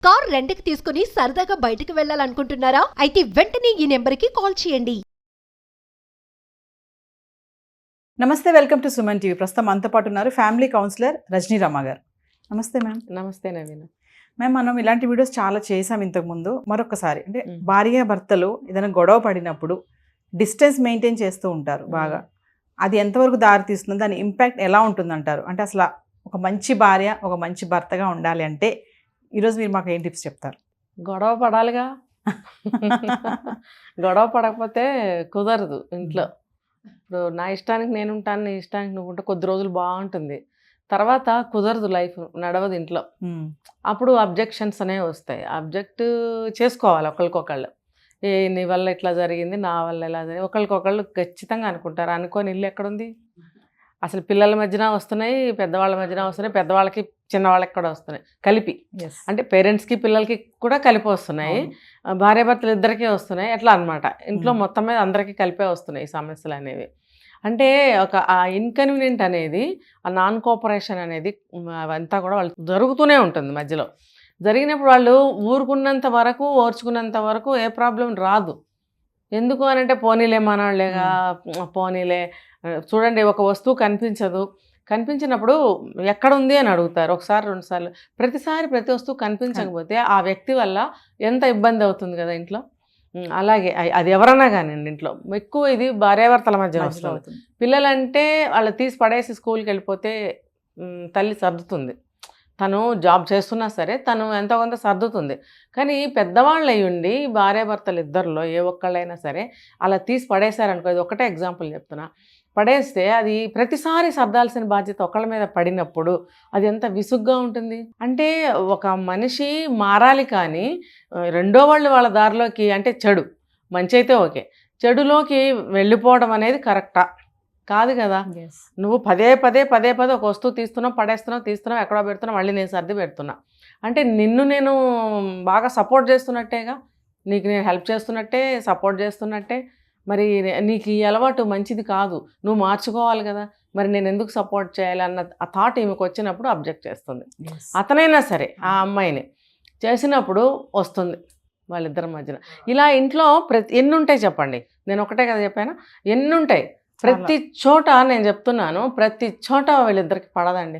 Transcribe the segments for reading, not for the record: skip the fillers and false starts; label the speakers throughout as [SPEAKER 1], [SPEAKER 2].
[SPEAKER 1] Car రెంట్‌కి తీసుకుని సరదాగా బయటకు వెళ్ళాలనుకుంటున్నారా? అయితే వెంటనే ఈ నెంబర్‌కి కాల్ చేయండి.
[SPEAKER 2] నమస్తే, వెల్కమ్ టు సుమన్ టీవీ. ప్రస్తుతం మనతో పాటు ఉన్నారు ఫ్యామిలీ కౌన్సిలర్ రజనీ రమ గారు. నమస్తే మ్యామ్.
[SPEAKER 3] నమస్తే నవీన.
[SPEAKER 2] మ్యామ్, మనం ఇలాంటి వీడియోస్ చాలా చేసాం ఇంతకుముందు. మరొకసారి అంటే భార్య భర్తలు ఏదైనా గొడవ పడినప్పుడు డిస్టెన్స్ మెయింటైన్ చేస్తూ ఉంటారు బాగా. అది ఎంతవరకు దారి తీస్తుంది, దాని ఇంపాక్ట్ ఎలా ఉంటుందంటారు? అంటే అసలు ఒక మంచి భార్య ఒక మంచి భర్తగా ఉండాలి అంటే ఈరోజు మీరు మాకు ఏం టిప్స్ చెప్తారు?
[SPEAKER 3] గొడవ పడాలిగా. గొడవ పడకపోతే కుదరదు ఇంట్లో. ఇప్పుడు నా ఇష్టానికి నేను ఉంటాను, నీ ఇష్టానికి నువ్వు ఉంటే కొద్ది రోజులు బాగుంటుంది, తర్వాత కుదరదు, లైఫ్ నడవదు ఇంట్లో. అప్పుడు అబ్జెక్షన్స్ అనేవి వస్తాయి. అబ్జెక్ట్ చేసుకోవాలి ఒకరికొకళ్ళు. నీ వల్ల ఇట్లా జరిగింది, నా వల్ల ఇలా జరిగింది, ఒకరికొకళ్ళు ఖచ్చితంగా అనుకుంటారు. అనుకోని ఇల్లు ఎక్కడుంది? అసలు పిల్లల మధ్యన వస్తున్నాయి, పెద్దవాళ్ళ మధ్యన వస్తున్నాయి, పెద్దవాళ్ళకి చిన్నవాళ్ళకి కూడా వస్తున్నాయి కలిపి. అంటే పేరెంట్స్కి పిల్లలకి కూడా కలిపి వస్తున్నాయి, భార్యాభర్తలు ఇద్దరికీ వస్తున్నాయి, ఎట్లా అనమాట. ఇంట్లో మొత్తం మీద అందరికీ కలిపే వస్తున్నాయి ఈ సమస్యలు అనేవి. అంటే ఒక ఆ ఇన్కన్వీనియంట్ అనేది, ఆ నాన్ కోఆపరేషన్ అనేది అవంతా కూడా వాళ్ళు జరుగుతూనే ఉంటుంది మధ్యలో. జరిగినప్పుడు వాళ్ళు ఊరుకున్నంత వరకు, ఓర్చుకున్నంత వరకు ఏ ప్రాబ్లం రాదు. ఎందుకు అని అంటే పోనీలే మనవాళ్ళేగా, పోనీలే. చూడండి, ఒక వస్తువు కనిపించినప్పుడు ఎక్కడ ఉంది అని అడుగుతారు ఒకసారి రెండుసార్లు. ప్రతిసారి ప్రతి వస్తువు కనిపించకపోతే ఆ వ్యక్తి వల్ల ఎంత ఇబ్బంది అవుతుంది కదా ఇంట్లో. అలాగే అది ఎవరన్నా కానివ్వండి, ఇంట్లో ఎక్కువ ఇది భార్యాభర్తల మధ్య వస్తుంది. పిల్లలంటే వాళ్ళు తీసి పడేసి స్కూల్కి వెళ్ళిపోతే తల్లి సర్దుతుంది. తను జాబ్ చేస్తున్నా సరే తను ఎంతో కొంత సర్దుతుంది. కానీ పెద్దవాళ్ళు అయ్యుండి భార్యాభర్తలు ఇద్దరిలో ఏ ఒక్కళ్ళైనా సరే అలా తీసి పడేశారనుకో, ఇది ఒకటే ఎగ్జాంపుల్ చెప్తున్నా, పడేస్తే అది ప్రతిసారి సర్దాల్సిన బాధ్యత ఒకళ్ళ మీద పడినప్పుడు అది ఎంత విసుగ్గా ఉంటుంది. అంటే ఒక మనిషి మారాలి, కానీ రెండో వాళ్ళు వాళ్ళ దారిలోకి, అంటే చెడు మంచి అయితే ఓకే, చెడులోకి వెళ్ళిపోవడం అనేది కరెక్టా? కాదు కదా. నువ్వు పదే పదే ఒక వస్తువు తీస్తున్నావు, ఎక్కడో పెడుతున్నావు, మళ్ళీ నేను సర్ది పెడుతున్నా అంటే నిన్ను నేను బాగా సపోర్ట్ చేస్తున్నట్టేగా, నీకు నేను హెల్ప్ చేస్తున్నట్టే, సపోర్ట్ చేస్తున్నట్టే. మరి నీకు ఈ అలవాటు మంచిది కాదు, నువ్వు మార్చుకోవాలి కదా, మరి నేను ఎందుకు సపోర్ట్ చేయాలి అన్న ఆ థాట్ ఈమెకు వచ్చినప్పుడు అబ్జెక్ట్ చేస్తుంది. అతనైనా సరే ఆ అమ్మాయిని చేసినప్పుడు వస్తుంది వాళ్ళిద్దరి మధ్యన. ఇలా ఇంట్లో ఎన్ని ఉంటాయి చెప్పండి, నేను ఒకటే కదా చెప్పాను, ఎన్ని ఉంటాయి. ప్రతి చోట నేను చెప్తున్నాను, ప్రతి చోట వీళ్ళిద్దరికి పడదండి.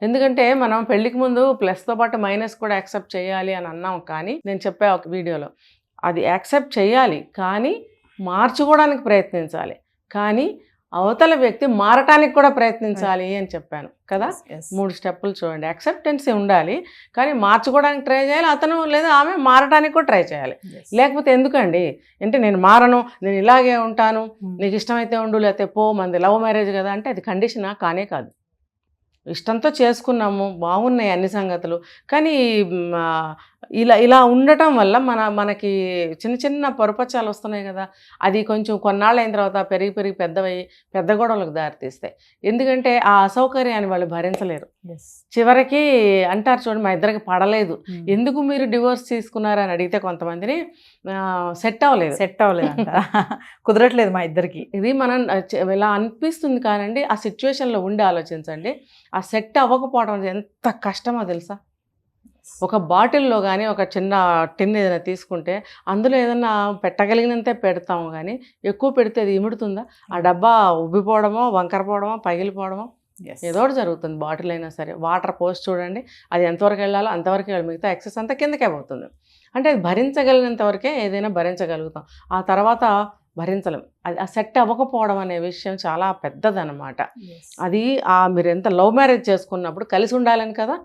[SPEAKER 3] ఎందుకంటే మనం పెళ్ళికి ముందు ప్లస్తో పాటు మైనస్ కూడా యాక్సెప్ట్ చేయాలి అని అన్నాం. కానీ నేను చెప్పా ఒక వీడియోలో, అది యాక్సెప్ట్ చేయాలి కానీ మార్చుకోవడానికి ప్రయత్నించాలి, కానీ అవతల వ్యక్తి మారటానికి కూడా ప్రయత్నించాలి అని చెప్పాను కదా. 3 స్టెప్పులు చూడండి. యాక్సెప్టెన్సీ ఉండాలి, కానీ మార్చుకోవడానికి ట్రై చేయాలి, అతను లేదా ఆమె మారటానికి కూడా ట్రై చేయాలి. లేకపోతే ఎందుకండి అంటే నేను మారను, నేను ఇలాగే ఉంటాను, నీకు ఇష్టమైతే ఉండు, లేకపోతే పో, మనది లవ్ మ్యారేజ్ కదా అంటే అది కండిషనా? కానే కాదు. ఇష్టంతో చేసుకున్నాము, బాగున్నాయి అన్ని సంగతులు, కానీ ఇలా ఉండటం వల్ల మనకి చిన్న చిన్న పొరపచ్చాలు వస్తున్నాయి కదా. అది కొంచెం కొన్నాళ్ళు అయిన తర్వాత పెరిగి పెద్ద గొడవలకు దారితీస్తాయి. ఎందుకంటే ఆ అసౌకర్యాన్ని వాళ్ళు భరించలేరు. చివరికి అంటారు చూడండి, మా ఇద్దరికి పడలేదు, ఎందుకు మీరు డివోర్స్ తీసుకున్నారని అడిగితే కొంతమందిని సెట్ అవ్వలేదు
[SPEAKER 2] కుదరట్లేదు మా ఇద్దరికి.
[SPEAKER 3] ఇది మనం ఇలా అనిపిస్తుంది కానండి, ఆ సిచ్యువేషన్లో ఉండి ఆలోచించండి. ఆ సెట్ అవ్వకపోవడం అనేది ఎంత కష్టమో తెలుసా. ఒక బాటిల్లో కానీ ఒక చిన్న టిన్ ఏదైనా తీసుకుంటే అందులో ఏదైనా పెట్టగలిగినంతే పెడతాము, కానీ ఎక్కువ పెడితే అది ఇముడుతుందా? ఆ డబ్బా ఉబ్బిపోవడమో, వంకరపోవడమో, పగిలిపోవడమో ఏదో ఒకటి జరుగుతుంది. బాటిల్ అయినా సరే వాటర్ పోసి చూడండి, అది ఎంతవరకు వెళ్ళాలో అంతవరకు వెళ్ళి, మిగతా ఎక్సెస్ అంతా కిందకే పోతుంది. అంటే అది భరించగలిగినంత వరకే ఏదైనా భరించగలుగుతాం, ఆ తర్వాత భరించలేం. అది ఆ సెట్ అవ్వకపోవడం అనే విషయం చాలా పెద్దదన్నమాట. అది మీరు ఎంత లవ్ మ్యారేజ్ చేసుకున్నప్పుడు కలిసి ఉండాలని కదా,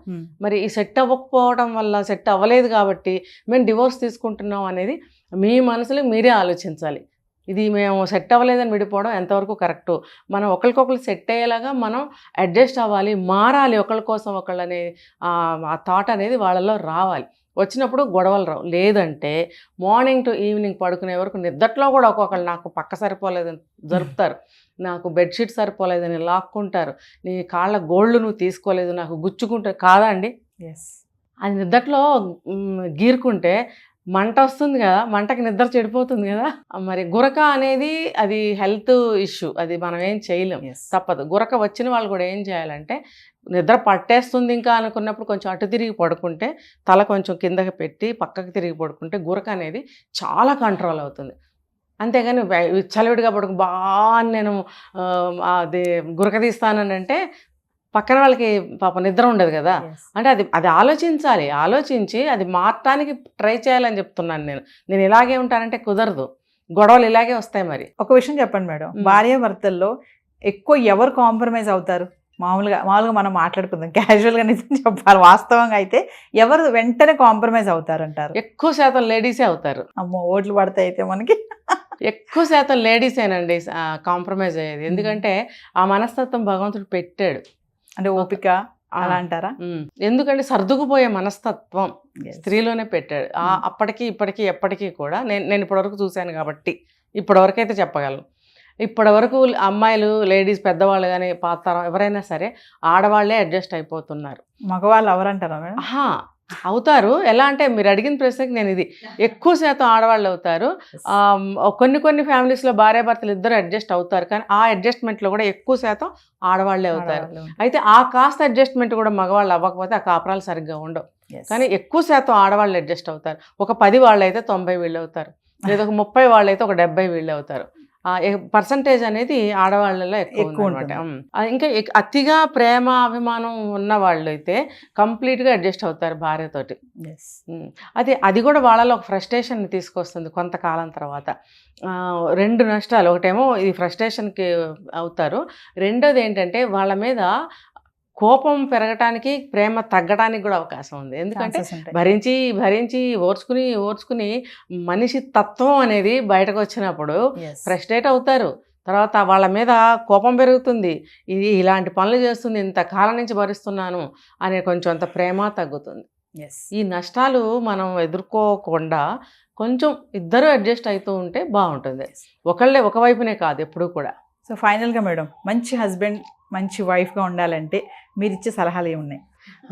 [SPEAKER 3] మరి ఈ సెట్ అవ్వకపోవడం వల్ల, సెట్ అవ్వలేదు కాబట్టి మేము డివోర్స్ తీసుకుంటున్నాం అనేది మీ మనసులో మీరే ఆలోచించాలి. ఇది మేము సెట్ అవ్వలేదని విడిపోవడం ఎంతవరకు కరెక్టు? మనం ఒకరికొకరు సెట్ అయ్యేలాగా మనం అడ్జస్ట్ అవ్వాలి, మారాలి, ఒకరి కోసం ఒకళ్ళు అనే ఆ థాట్ అనేది వాళ్ళలో రావాలి. వచ్చినప్పుడు గొడవలు రావు. లేదంటే మార్నింగ్ టు ఈవినింగ్ పడుకునే వరకు నిద్దట్లో కూడా ఒక్కొక్కళ్ళు నాకు పక్క సరిపోలేదని జరుపుతారు, నాకు బెడ్షీట్ సరిపోలేదని లాక్కుంటారు, నీ కాళ్ళ గోళ్ళు నువ్వు తీసుకోలేదు నాకు గుచ్చుకుంటారు. కాదా అండి? అది నిద్దట్లో గీరుకుంటే మంట వస్తుంది కదా, మంటకి నిద్ర చెడిపోతుంది కదా. మరి గురక అనేది అది హెల్త్ ఇష్యూ, అది మనం ఏం చేయలేం, తప్పదు. గురక వచ్చిన వాళ్ళు కూడా ఏం చేయాలంటే నిద్ర పట్టేస్తుంది ఇంకా అనుకున్నప్పుడు కొంచెం అటు తిరిగి పడుకుంటే, తల కొంచెం కిందకి పెట్టి పక్కకి తిరిగి పడుకుంటే గురక అనేది చాలా కంట్రోల్ అవుతుంది. అంతేగాని విచ్చలవిడిగా నేను అది గురక తీస్తానంటే పక్కన వాళ్ళకి పాపం నిద్ర ఉండదు కదా. అంటే అది అది ఆలోచించాలి, ఆలోచించి అది మార్చడానికి ట్రై చేయాలని చెప్తున్నాను. నేను ఇలాగే ఉంటానంటే కుదరదు, గొడవలు ఇలాగే వస్తాయి. మరి
[SPEAKER 2] ఒక విషయం చెప్పండి మేడం, భార్యాభర్తల్లో ఎక్కువ ఎవరు కాంప్రమైజ్ అవుతారు? మామూలుగా మనం మాట్లాడుకుందాం, క్యాజువల్గా నిజం చెప్పాలి, వాస్తవంగా అయితే ఎవరు వెంటనే కాంప్రమైజ్ అవుతారంటారు?
[SPEAKER 3] ఎక్కువ శాతం లేడీసే అవుతారు.
[SPEAKER 2] అమ్మో, ఓట్లు పడతాయి అయితే మనకి.
[SPEAKER 3] ఎక్కువ శాతం లేడీసేనండి కాంప్రమైజ్ అయ్యేది. ఎందుకంటే ఆ మనస్తత్వం భగవంతుడు పెట్టాడు.
[SPEAKER 2] అంటే ఓపిక అలా అంటారా?
[SPEAKER 3] ఎందుకంటే సర్దుకుపోయే మనస్తత్వం స్త్రీలోనే పెట్టాడు. అప్పటికి ఇప్పటికీ ఎప్పటికీ కూడా నేను ఇప్పటివరకు చూశాను కాబట్టి ఇప్పటివరకు అయితే చెప్పగలను. ఇప్పటివరకు అమ్మాయిలు, లేడీస్, పెద్దవాళ్ళు కానీ పాత తరం ఎవరైనా సరే ఆడవాళ్లే అడ్జస్ట్ అయిపోతున్నారు.
[SPEAKER 2] మగవాళ్ళు ఎవరంటారా మేడం?
[SPEAKER 3] అవుతారు. ఎలా అంటే మీరు అడిగిన ప్రశ్నకి నేను ఇది ఎక్కువ శాతం ఆడవాళ్ళు అవుతారు. కొన్ని ఫ్యామిలీస్లో భార్యాభర్తలు ఇద్దరు అడ్జస్ట్ అవుతారు, కానీ ఆ అడ్జస్ట్మెంట్లో కూడా ఎక్కువ శాతం ఆడవాళ్లే అవుతారు. అయితే ఆ కాస్త అడ్జస్ట్మెంట్ కూడా మగవాళ్ళు అవ్వకపోతే ఆ కాపురాలు సరిగ్గా ఉండవు. కానీ ఎక్కువ శాతం ఆడవాళ్ళు అడ్జస్ట్ అవుతారు. ఒక 10 వాళ్ళు అయితే 90 వీళ్ళు అవుతారు, లేదా ఒక 30 వాళ్ళు అయితే ఒక 70 వీళ్ళు అవుతారు. పర్సంటేజ్ అనేది ఆడవాళ్ళలో ఎక్కువ అనమాట. ఇంకా అతిగా ప్రేమ అభిమానం ఉన్న వాళ్ళు అయితే కంప్లీట్గా అడ్జస్ట్ అవుతారు భార్యతోటి. అది కూడా వాళ్ళలో ఒక ఫ్రస్ట్రేషన్ తీసుకొస్తుంది కొంతకాలం తర్వాత. 2 నష్టాలు, ఒకటేమో ఇది ఫ్రస్ట్రేషన్కి అవుతారు, రెండోది ఏంటంటే వాళ్ళ మీద కోపం పెరగటానికి, ప్రేమ తగ్గడానికి కూడా అవకాశం ఉంది. ఎందుకంటే భరించి ఓర్చుకుని మనిషి తత్వం అనేది బయటకు వచ్చినప్పుడు ఫ్రస్ట్రేట్ అవుతారు. తర్వాత వాళ్ళ మీద కోపం పెరుగుతుంది, ఇది ఇలాంటి పనులు చేస్తుంది, ఇంతకాలం నుంచి భరిస్తున్నాను అనే కొంచెం అంత ప్రేమ తగ్గుతుంది. ఈ నష్టాలు మనం ఎదుర్కోకుండా కొంచెం ఇద్దరు అడ్జస్ట్ అవుతూ ఉంటే బాగుంటుంది. ఒకవైపునే కాదు ఎప్పుడూ కూడా.
[SPEAKER 2] సో ఫైనల్గా మేడం, మంచి హస్బెండ్, మంచి వైఫ్గా ఉండాలంటే మీరు ఇచ్చే సలహాలు ఏమున్నాయి?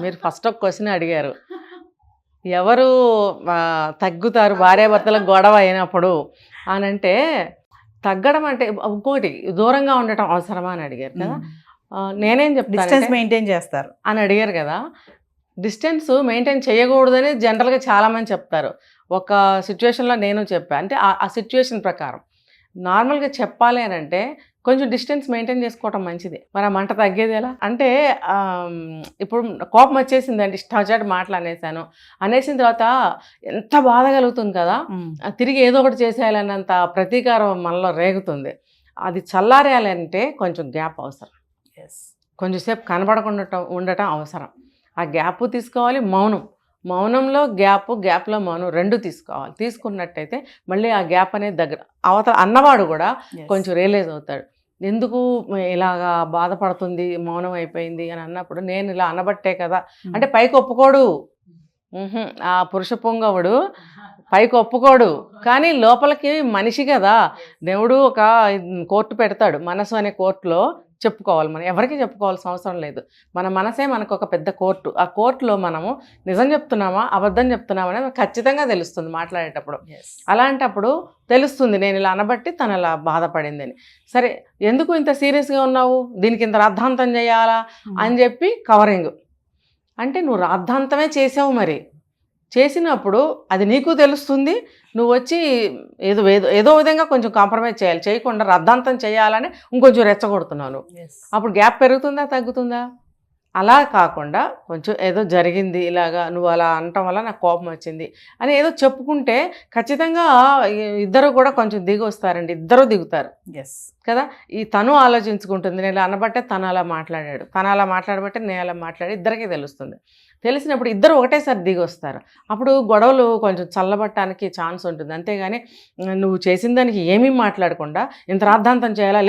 [SPEAKER 3] మీరు ఫస్ట్ ఒక క్వశ్చన్ అడిగారు, ఎవరు తగ్గుతారు భార్యాభర్తలకు గొడవ అయినప్పుడు అని అంటే, తగ్గడం అంటే ఇంకోటి దూరంగా ఉండటం అవసరమా అని అడిగారు కదా. నేనేం చెప్తాను,
[SPEAKER 2] డిస్టెన్స్ మెయింటైన్ చేస్తారు
[SPEAKER 3] అని అడిగారు కదా. డిస్టెన్స్ మెయింటైన్ చేయకూడదని జనరల్గా చాలామంది చెప్తారు. ఒక సిచ్యువేషన్లో నేను చెప్పాను, అంటే ఆ సిచ్యువేషన్ ప్రకారం నార్మల్గా చెప్పాలి అని అంటే కొంచెం డిస్టెన్స్ మెయింటైన్ చేసుకోవటం మంచిది. మరి ఆ మంట తగ్గేది ఎలా అంటే, ఇప్పుడు కోపం వచ్చేసిందండి, ఇష్టం మాటలు అనేసిన తర్వాత ఎంత బాధ కలుగుతుంది కదా, తిరిగి ఏదో ఒకటి చేసేయాలన్నంత ప్రతీకారం మనలో రేగుతుంది. అది చల్లారేయాలంటే కొంచెం గ్యాప్ అవసరం, కొంచెంసేపు కనబడకుండా ఉండటం అవసరం. ఆ గ్యాప్ తీసుకోవాలి, మౌనంలో గ్యాప్లో మౌనం 2 తీసుకోవాలి. తీసుకున్నట్టయితే మళ్ళీ ఆ గ్యాప్ అనేది దగ్గర అవతల అన్నవాడు కూడా కొంచెం రియలైజ్ అవుతాడు, ఎందుకు ఇలాగా బాధపడుతుంది, మౌనం అయిపోయింది అని అన్నప్పుడు నేను ఇలా అనబట్టే కదా. అంటే పైకి ఒప్పుకోడు, ఆ పురుష పొంగవుడు పైకి ఒప్పుకోడు, కానీ లోపలికి మనిషి కదా. దేవుడు ఒక కోర్టు పెడతాడు, మనసు అనే కోర్టులో చెప్పుకోవాలి. మనం ఎవరికి చెప్పుకోవాల్సిన అవసరం లేదు, మన మనసే మనకు ఒక పెద్ద కోర్టు. ఆ కోర్టులో మనము నిజం చెప్తున్నామా అబద్ధం చెప్తున్నామా అనేది ఖచ్చితంగా తెలుస్తుంది మాట్లాడేటప్పుడు. అలాంటప్పుడు తెలుస్తుంది నేను ఇలా అనబట్టి తను అలా బాధపడిందని. సరే, ఎందుకు ఇంత సీరియస్గా ఉన్నావు, దీనికి ఇంత రాద్ధాంతం చేయాలా అని చెప్పి కవరింగ్. అంటే నువ్వు రాద్ధాంతమే చేసావు, మరి చేసినప్పుడు అది నీకు తెలుస్తుంది, నువ్వు వచ్చి ఏదో విధంగా కొంచెం కాంప్రమైజ్ చేయాలి, చేయకుండా రద్దాంతం చేయాలని ఇంకొంచెం రెచ్చగొడుతున్నాను. అప్పుడు గ్యాప్ పెరుగుతుందా తగ్గుతుందా? అలా కాకుండా కొంచెం ఏదో జరిగింది, ఇలాగా నువ్వు అలా అనటం వల్ల నాకు కోపం వచ్చింది అని ఏదో చెప్పుకుంటే ఖచ్చితంగా ఇద్దరు కూడా కొంచెం దిగి వస్తారండి, ఇద్దరు దిగుతారు కదా. ఈ తను ఆలోచించుకుంటుంది, నేను అనబట్టే తను అలా మాట్లాడాడు, తను అలా మాట్లాడబట్టే నేను అలా మాట్లాడి, ఇద్దరికీ తెలుస్తుంది. తెలిసినప్పుడు ఇద్దరు ఒకటేసారి దిగి వస్తారు. అప్పుడు గొడవలు కొంచెం చల్లబట్టడానికి ఛాన్స్ ఉంటుంది. అంతేగాని నువ్వు చేసిన దానికి ఏమీ మాట్లాడకుండా ఇంత రాద్ధాంతం చేయాలా,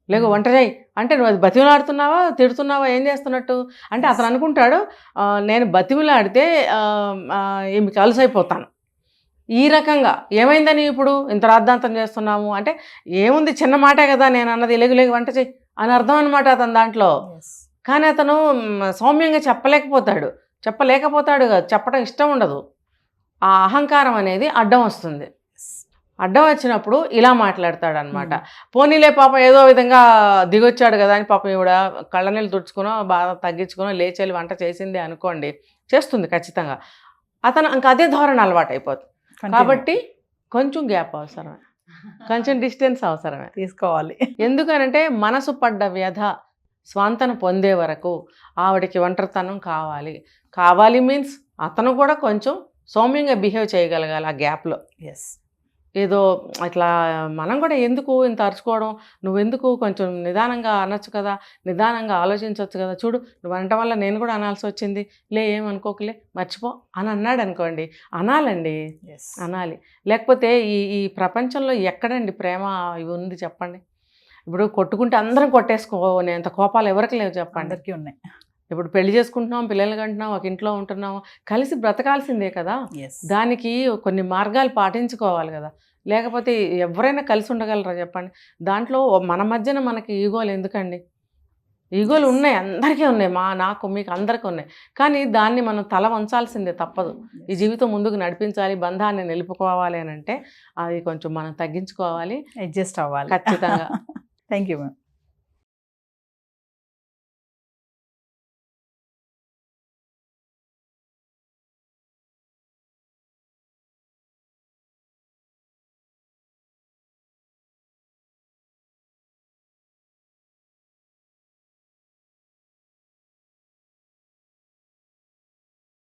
[SPEAKER 3] లేకు వంట చేయి అంటే నువ్వు అది బతిమలాడుతున్నావా, తిడుతున్నావా, ఏం చేస్తున్నట్టు అంటే అతను అనుకుంటాడు నేను బతిమలాడితే మీకు అలసైపోతాను. ఈ రకంగా ఏమైందని ఇప్పుడు ఇంత రాద్ధాంతం చేస్తున్నాము అంటే, ఏముంది చిన్న మాటే కదా నేను అన్నది, లేగు వంట చేయి అని అర్థం అనమాట అతను దాంట్లో. కానీ అతను సౌమ్యంగా చెప్పలేకపోతాడు చెప్పడం ఇష్టం ఉండదు. ఆ అహంకారం అనేది అడ్డం వస్తుంది. అడ్డం వచ్చినప్పుడు ఇలా మాట్లాడతాడు అనమాట. పోనీలే పాపం ఏదో విధంగా దిగొచ్చాడు కదా అని పాపం ఈవిడ కళ్ళనీళ్ళు తుడుచుకునో బాగా తగ్గించుకునో లేచేళ్ళు వంట చేసింది అనుకోండి, చేస్తుంది ఖచ్చితంగా. అతను ఇంకా అదే ధోరణి అలవాటు అయిపోతుంది. కాబట్టి కొంచెం గ్యాప్ అవసరమే, కొంచెం డిస్టెన్స్ అవసరమే
[SPEAKER 2] తీసుకోవాలి.
[SPEAKER 3] ఎందుకనంటే మనసు పడ్డ వ్యధ స్వాంతన పొందే వరకు ఆవిడకి ఒంటరితనం కావాలి మీన్స్ అతను కూడా కొంచెం సౌమ్యంగా బిహేవ్ చేయగలగాలి ఆ గ్యాప్లో.
[SPEAKER 2] ఎస్,
[SPEAKER 3] ఏదో ఇట్లా మనం కూడా ఎందుకు ఇంత అరుచుకోవడం, నువ్వెందుకు కొంచెం నిదానంగా అనొచ్చు కదా, నిదానంగా ఆలోచించవచ్చు కదా, చూడు నువ్వు అనటం వల్ల నేను కూడా అనాల్సి వచ్చింది, ఏమనుకోకలే మర్చిపో అని అన్నాడు అనుకోండి, అనాలండి, అనాలి. లేకపోతే ఈ ప్రపంచంలో ఎక్కడండి ప్రేమ ఇవి ఉంది చెప్పండి. ఇప్పుడు కొట్టుకుంటే అందరం కొట్టేసుకోనేంత కోపాలు ఎవరికి లేవు చెప్పండి.
[SPEAKER 2] అందరికీ ఉన్నాయి.
[SPEAKER 3] ఇప్పుడు పెళ్లి చేసుకుంటున్నాం, పిల్లలు కంటున్నాం, ఒక ఇంట్లో ఉంటున్నాం, కలిసి బ్రతకాల్సిందే కదా. దానికి కొన్ని మార్గాలు పాటించుకోవాలి కదా, లేకపోతే ఎవరైనా కలిసి ఉండగలరా చెప్పండి. దాంట్లో మన మధ్యన మనకి ఈగోలు ఎందుకండి? ఈగోలు ఉన్నాయి, అందరికీ ఉన్నాయి, నాకు మీకు అందరికీ ఉన్నాయి. కానీ దాన్ని మనం తల వంచాల్సిందే, తప్పదు. ఈ జీవితం ముందుకు నడిపించాలి, బంధాన్ని నిలుపుకోవాలి అని అంటే అది కొంచెం మనం తగ్గించుకోవాలి,
[SPEAKER 2] అడ్జస్ట్ అవ్వాలి
[SPEAKER 3] ఖచ్చితంగా.
[SPEAKER 2] Thank you ma'am.